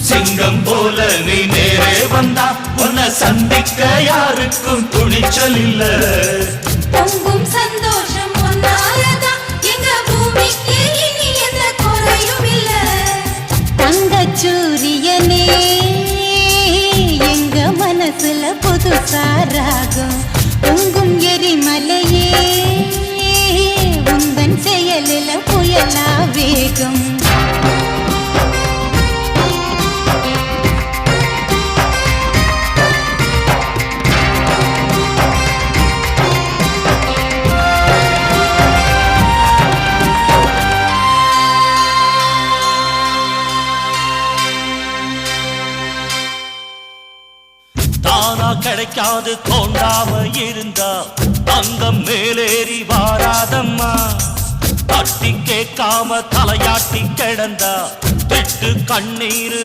சிங்கம் போல நீ நேரே வந்தா உன்னை சந்திக்க யாருக்கும் துணிச்சல் இல்ல. பொங்கும் சந்தோஷம் ஒன்னாலதான் எங்க பூமிக்கு இனி எந்த குறையும் இல்ல. தங்கச் சூரியனே எங்க மனசுல புதுசா ராகம். பொங்கும் எரிமலையே உந்தன் செயலில புயலா வேகம். தானா கிடைக்காது தோண்டாம இருந்தா தங்கம் மேலேறி வாராதம்மா. தட்டி கேட்காம தலையாட்டி கிடந்தா திட்டு கண்ணீர்